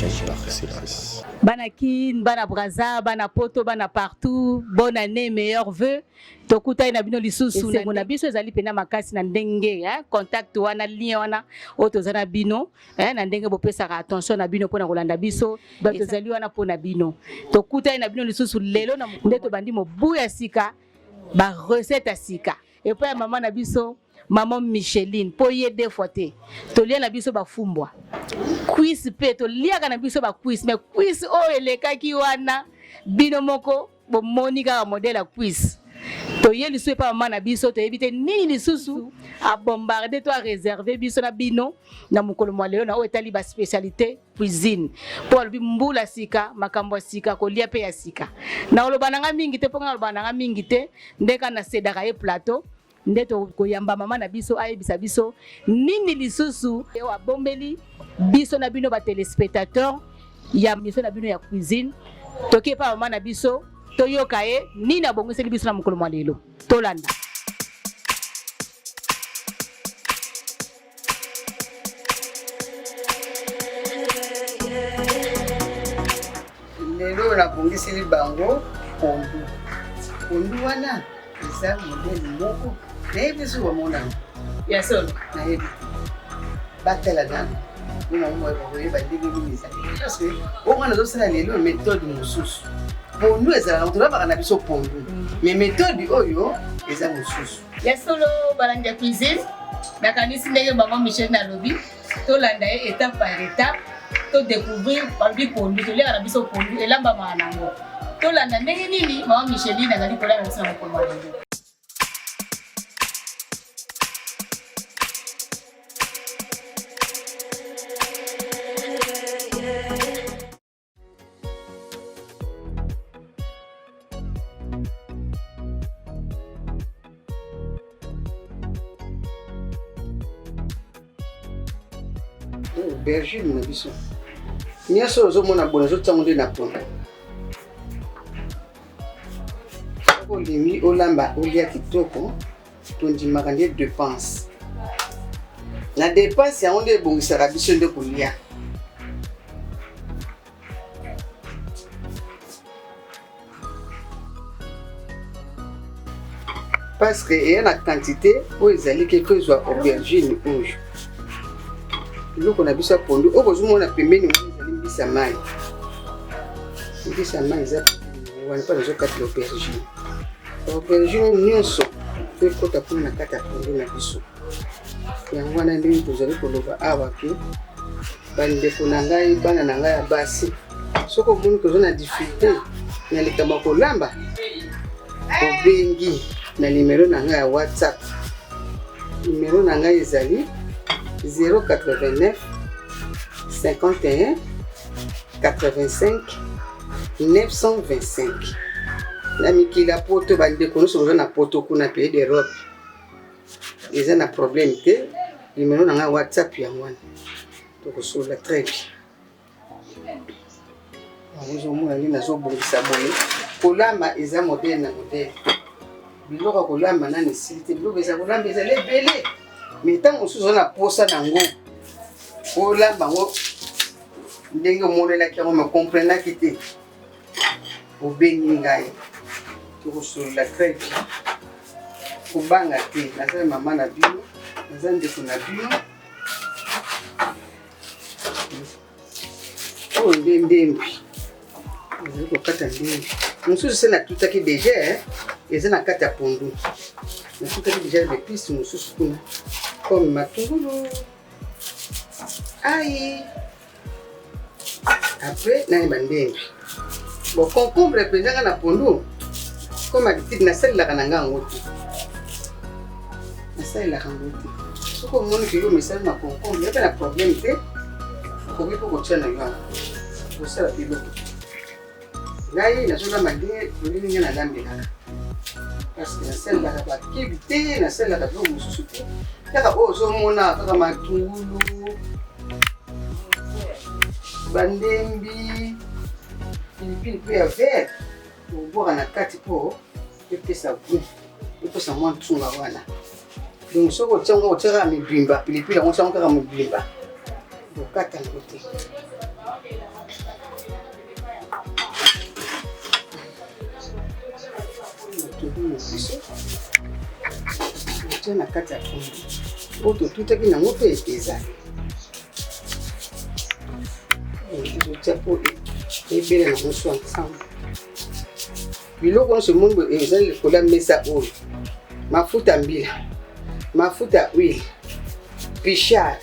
Michel par excellence. Banakin, bana Braza, bana Poto, bana partout. Bonne année, meilleurs vœux. Tokuta ina bino lisusu na mona biso ezali pena makasi na ndenge contact wana lien wana otozana bino na ndenge bopesaka attention na bino pona kolanda biso bato ezali wana pona bino tokuta ina bino lisusu lelo na ndeto bandi mobu ya sika ba recette ya sika et puis maman na biso maman Micheline po ye deux fois te to lia na biso ba fumbwa quiz pe to lia na biso ba quiz mais quiz o elekaki wana bino moko bo monika modèle ya quiz to ye lisu pa maman na biso to éviter nini lisusu a bombarder to a réserver biso na bino na mukolo mwa leo na o etali ba spécialité cuisine pour bi mbula sika makambo sika ko lia pe ya sika na oloba nanga mingi te ponga oloba nanga mingi te ndeka na sedaka e plateau ndeto koyamba mama na biso ayebisa biso nini lisusu e wa bombeli biso na bino ba téléspectateurs ya biso na bino ya cuisine toke pa mama na biso toyoka ye nini abongiseli biso na mokolo mwa lelo tolanda lelo nabongiseli bango pondu wana eza modele moko nayebi so bamonana ya solo nayebi batela nano onaoyeba ndenge nini ezali parce que ongana azosala lelo méthode mosusu pondu ezalaka tolabaka na biso pondu mais méthode oyo eza mosusu ya solo balandi ya cuisine nakanisi ndenge maman Michel nalobi tolanda ye étape par étape to découvrir balobi pondu toliaka na biso pondu elambamaka nango tolanda ndenge nini maman Micheline azali kolanda biso na mokolo wa lelo aubergine na biso nyonso ozomona bona ezotango nde na pondu olimi olamba olia kitoko tondimaka nde dépense na dépense yango nde ebongisaka biso nde kolia parce que eya na quantité oyo ezali keko ezwa aubergine oyo biloko na biso ya pondu oyo bozomona pembeni wana ezali mbisa mai eza wana mpa nazokatela aubergine nyonso po ekota mpona na kati ya pondu na biso yango wana ndenge tozali koloba awa ke bandeko na ngai bana na ngai ya basi soki omoni koza na difficulté na likambo ya kolamba obengi na nimero na ngai ya whatsapp nimero na ngai ezali 089 51 85 925 na mikili ya poto bandeko nyonso koza na poto kuna pays d'Europe eza na problème te nimero na ngai whatsapp yango wana tokosola très bien ozomona nini nazobongisa boye kolamba eza modele na modele biloko ya kolamba nani esili te biloko eza kolamba ezali ebele mais ntango mosusu oza na posa nango olamba yango ndenge omonelaki yango me komprenaki te obengi ngai tokosolola très bien kobanga te naza mama na bino naza ndeko na bino oyo nde ndembi ezali kokata ndembi mosusu se natutaki deja eza na kati ya pondu natutaki deja bepiste mosusu kuna comme matungulu ayi après nayeba ndembi bon concombre epenzanga na pondu comme habitude nasalelaka na nga yango te nasalelaka yango te soki omoni ke yo misali na concombre yape na problème te okoki mpo kotia na yo kosala biloko ngai nazolamba ndenge olini nga nalambelaka parce que nasalelaka bakibi te nasalelaka biloko mosusu te kaka oyo ozomona kaka matungulu bandembi pilipili mpe ya vert obwaka na kati mpo epesa goût epesa mwa ntunga wana donc soki otiango otiaka mibimba pilipili yango otiango kaka mibimba bokata yango te. Otia na kati ya pondu oyo totutaki nango mpe ezali otia mpo ebele na mosu ensemble. Biloko nyonso moni ezali likolo ya mesa oyo: mafuta mbila, mafuta huile, pichard,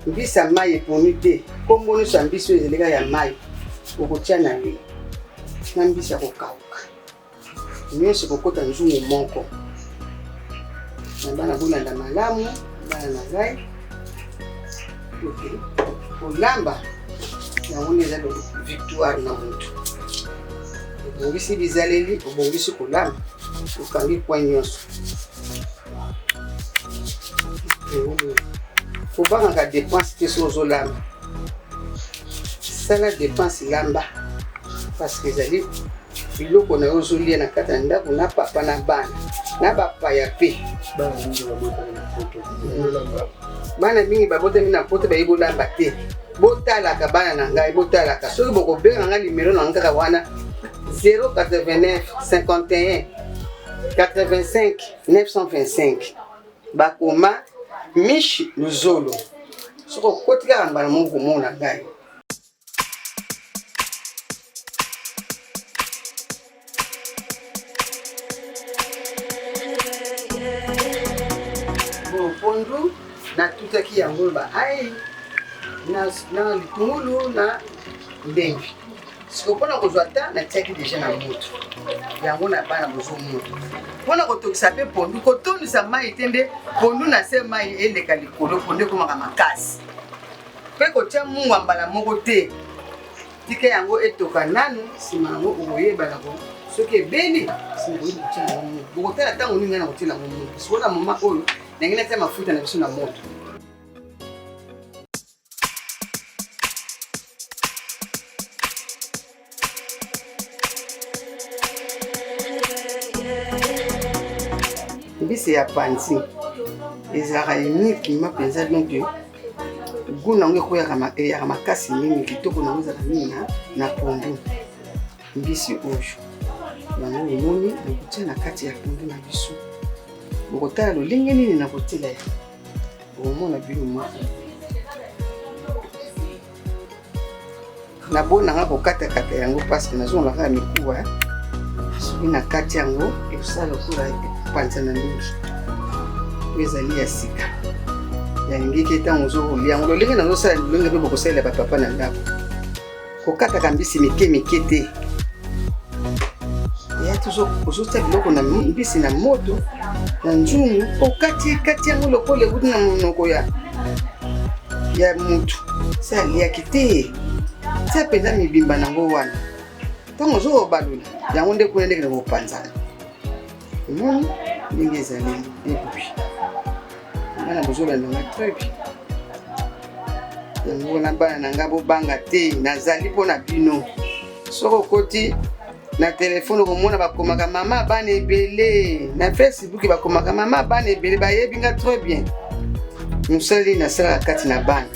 mbisi ya mai eponi te. Kombo nyonso ya mbisi oyo ezalika ya mai okotia na ye na mbisi ya kokauka, nyonso kokota nzungu moko. Na bana bolanda malamu, bana na ngai kolamba yango eza victoire na motu. Obongisi bizaleli, obongisi kolamba, okangi kwa nyonso. Kobangaka dépense te so ozolamba, sala dépense lamba, parce que ezali biloko na yo ozolia na kati ya ndako na papa na bana na bapaya mpe. Bana mingi babotami na poto bayi bolamba te. Botalaka bana na ngai, botalaka. Soki bokobenga nga numero na nga kaka wana 089 51 85 925. Bakoma Mishi Luzolo. Soko koti kaka mbala moko mona ngai. Pondu na tutaki yango ba ai na litungulu na ndembi. Siko pona kozwa ta na tiaki deja na moto yango na bana bozo moto pona kotokisa pe pondu kotonisa mai tende pondu na se mai eleka likolo pondu komaka makasi pe kotia mungu mbala moko te tika yango etoka nanu sima yango okoyeba na ko soki ebeli sikoyeba bokotala ntango ninga na kotiela ngo moto sikola mama oyo nengine tia mafuta na biso na moto. Mbisi ya panzi ezalaka uniquement mpenza, donc goût nango ekoyaka makasi mingi, kitoko nango ezalaka mingi na pondu. Mbisi oyo yango omoni bokotia na kati ya pondu na biso, bokotala lolenge nini na kotela ya omona bilo moko na bona nga kokatakata yango parce que nazongaka ya mikuwa soki na kati yango ekosala lokola panza na ndungi oyo ezali ya sika yalingiki ntango ozokolia yango lolenge nazosala lolenge mpe bokosalela bapapa na ndako kokataka mbisi mike mike te. Ozotia biloko na mbisi na moto na nzungu okati yango lokola ekuti na monoko ya mutu se aliaki te. Tia mpenza mibimba nango wana ntango ozobalula yango nde kuna ndenge na kopanzana omoni ndenge ezali ebubi bana bozolanda nga très bien yango na bana na nga bobanga te nazali mpo na bino. Soko okoti na telefone okomona bakomaka mama bana ebele, na Facebook bakomaka mama bana ebele, bayebi nga très bien mosali nasalaka kati na bana.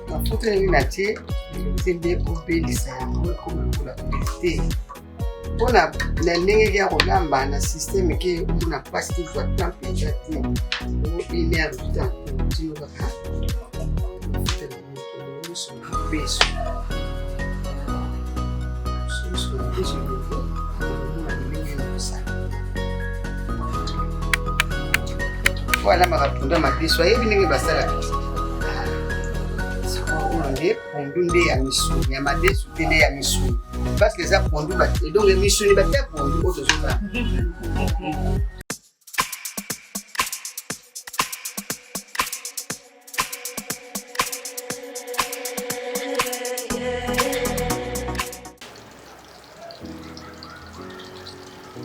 Mafuta yango natie nde obelisa yango ekoma lokola te mpona na ndenge ya kolamba na systeme ke omona mpasi tozwa temps mpenza te o une heure du temps tino kaka mafuta na nyonso na peso omona ndenge ya kosala voilà makapunda madeso ayebi ndenge basalaka nde pondu nde ya misuni ya madesu te nde ya misuni parce que eza pondu donc misuni batia pondu oyo tozokana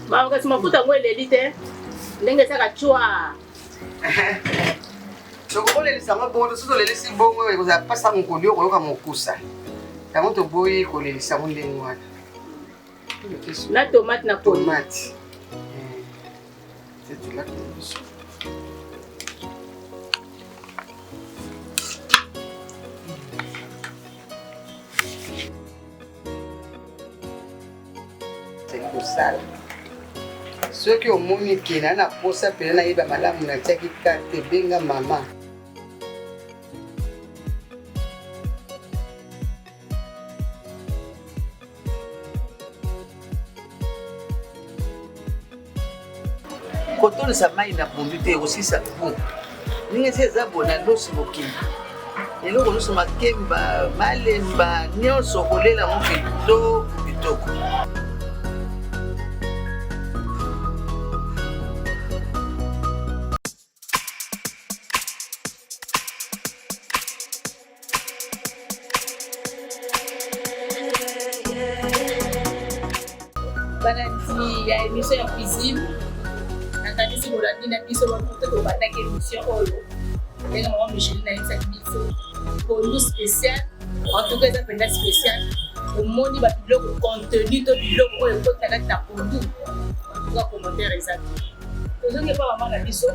mama kasi mafuta yango eleli te ndenge ezaka chwa tokolelisa ngo bongo soso lelisi bongo ekozala pasa mokoli okoyoka mokusa yango toboyi kolelisa ngo ndenge wana na tomate na poli tomate tolaki biso kosala soki omoni kena na posa pene nayeba malamu natiaki karte benga mama kotolesa mai na pondu te ekosisa po ndenge esi eza bona losi mokili eloko nyonso makemba malemba nyonso kolela mo kitoko kitoko banati ya émission ya cuisine nakanisi molandi na biso bakote tobandaki émission oyo ndenge mama Micheline ayebisaki biso pondu spécial en tout cas eza mpenza spécial omoni babiloko contenu to biloko oyo ekota kati na pondu en tout cas commentaire eza te tozongi epa mama na biso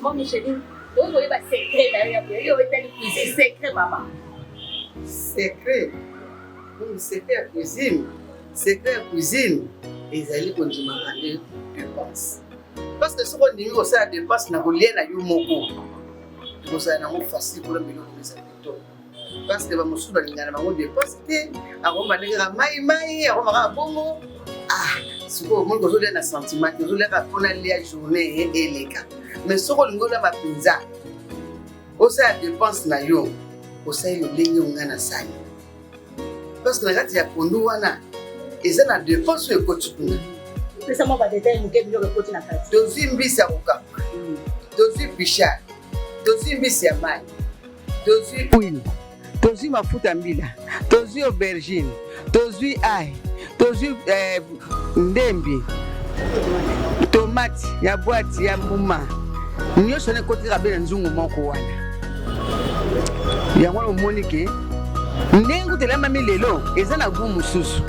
Mama Micheline, donc vous avez un secret d'ailleurs, vous avez une cuisine secret, maman. Secret? Secret à cuisine. Secret à cuisine. Ils allaient continuer à rendre dépenses. Parce que ce qu'on dit, c'est que les dépenses n'ont rien à faire. C'est facile pour le milieu de mes habitants. Parce que les gens ont des dépenses, ils ont des bongo. Ah, si vous avez un sentiment, vous avez une journée et les cas. Mais si vous avez une pizza, vous avez des dépenses, vous avez des dépenses. Parce que les gens ont des dépenses. Ils ont des dépenses sur le côté. C'est ça, moi, je vais vous côté. Dozi mbisi ya kokaka. Dozi bichard. Dozi mbisi ya mai. Dozi huile. Dozi mafuta mbila. Dozi aubergine. Dozi ail. Dozi ndembi. Tomate ya boîte ya mbuma. Nyonso ne côté rabela nzungu moko wana. Yango omoni ke ndengu telema milelo eza na goût mususu.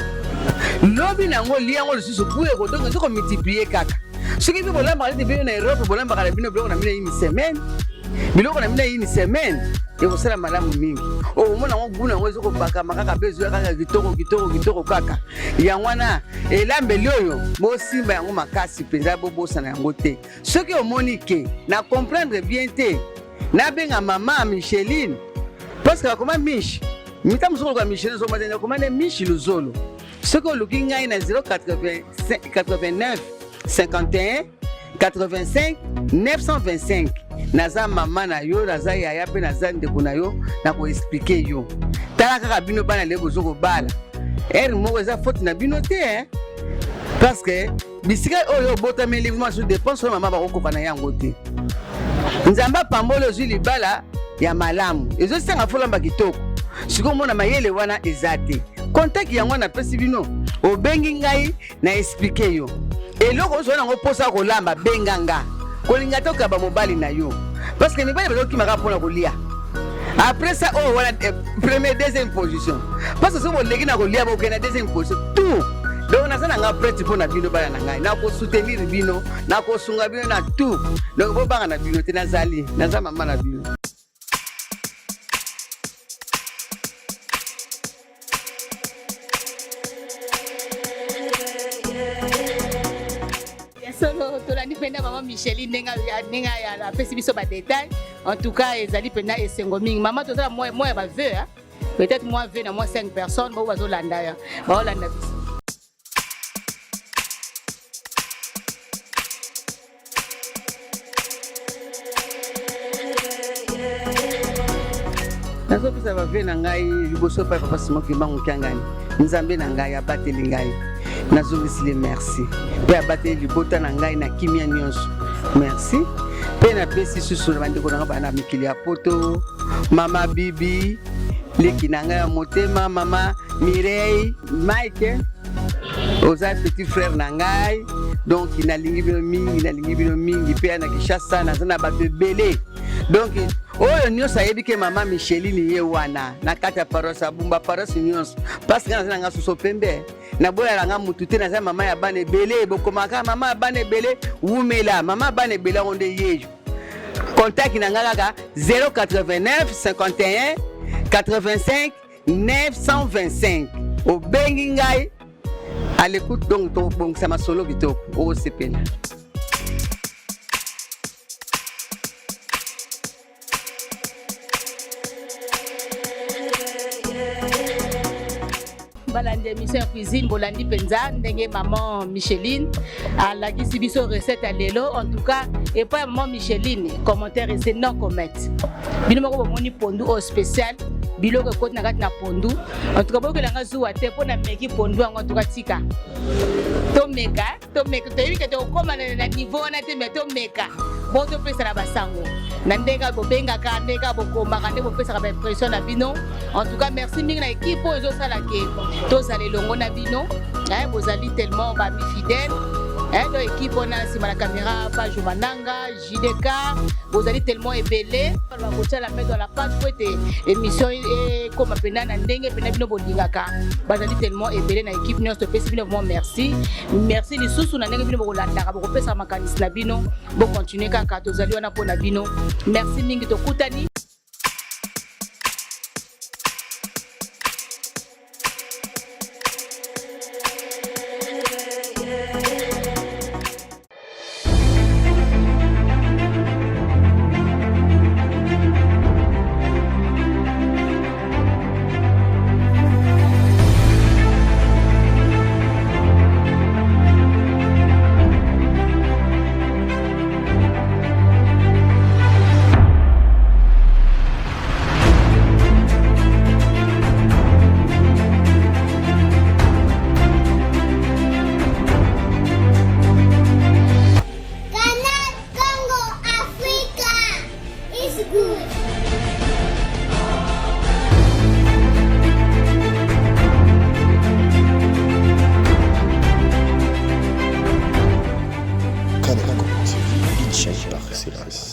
Lobi nango liango lisusu buye ko donc ndiko multiplier kaka. Soki bi bolamba ali bino na Europe bolamba kala bino biloko na mina une semaine. Biloko na mina une semaine. Eko sala malamu mingi. O mona ngo guna ngo ezoko baka makaka bezo kaka kitoko kaka. Yangwana elambe lyoyo mo simba yango makasi penza bobosa na yango te. Soki omoni ke na comprendre bien te. Na benga mama Micheline. Parce que comment Mich Mita musoko kwa Micheline zo madena komane Mich Luzolo. Ce que le Kinga est 089 51 85 925. Naza maman na yo, naza yaya pe naza ndeko na yo, na ko expliquer yo. Tala kaka bino bana lebo zoko bala. Moko eza faute na bino te hein. Parce que bisika oyo bota me livement sur dépense maman ba ko na yango te. Nzamba pambolo zuli bala ya malamu. Ezo sanga folamba kitoko. Siko mona mayele wana ezate. Contact yango na pesi bino obengi ngai na expliquer yo eloko zo na ngo posa ko lamba benganga kolinga toka ba mobali na yo parce que mibali bazo kimaka pona kolia après ça oh voilà première deuxième position parce que so mo legi na kolia ba okena deuxième position tout donc na sana nga prête pona bino bana na ngai na ko soutenir bino na ko sunga bino na tout donc bo banga na bino te nazali naza mama na bino. Solo tolandi penda maman Micheline nenga ya la pesi biso ba détail en tout cas ezali penda esengo mingi maman tozala moi ba veu hein peut-être moi veu na moi 5 personnes bo bazo landa ya ba landa biso nazo pesa ba veu na ngai liboso pa papa simoki bangu kyangani nzambe na ngai abateli ngai nazongisile merci pe abateli libota na ngai na kimia nyonso merci pe na pesi susu na bandeko na bana mikili ya poto mama bibi leki na ngai ya motema mama Mireille Mike oza petit frère na ngai donc nalingi bino mingi mpe na Kinshasa naza na bato ebele donc oyo nyonso ayebi ke mama Micheline ye wana na kati ya paroisse abumba paroisse nyonso parce que naza na ngai suso pembe naboyala nga mutu te naza mama ya bana ebele bokomaka mama ya bana ebele wumela mama ya bana ebele onde yejo contact na nga kaka 089 51 85 925 obengi ngai à l'écoute donc tobongisa masolo kitoko okosepela. balandi émission cuisine bolandi penza ndenge maman Micheline alakisi biso recette à lelo en tout cas et pas maman Micheline commentaire c'est non comment bino moko bomoni pondu au spécial biloko ekoti na kati na pondu en tout cas bokelanga zuwa te mpo na meki pondu yango en tout cas tika tomeka toyebi ke tokoma na niveau wana te me tomeka bo topesa na basango na ndenge bobengaka ndenge bokomaka nde bopesaka baimpression na bino en tout cas merci mingi na équipe oyo ezosala ke tozala elongo na bino bozali tellement bami fidèle do équipe wana nsima na caméra page mananga JDK bozali tellement ebele bakotala mpe dans la page po ete émission ekoma mpena na ndenge mpena bino bolingaka bazali tellement ebele na équipe nyonso topesi bino vraiment merci lisusu na ndenge bino bokolandaka bokopesa makanisi na bino bokontinue kaka tozali wana mpo na bino merci mingi tokutani. Canal Congo TV, une chaîne par excellence.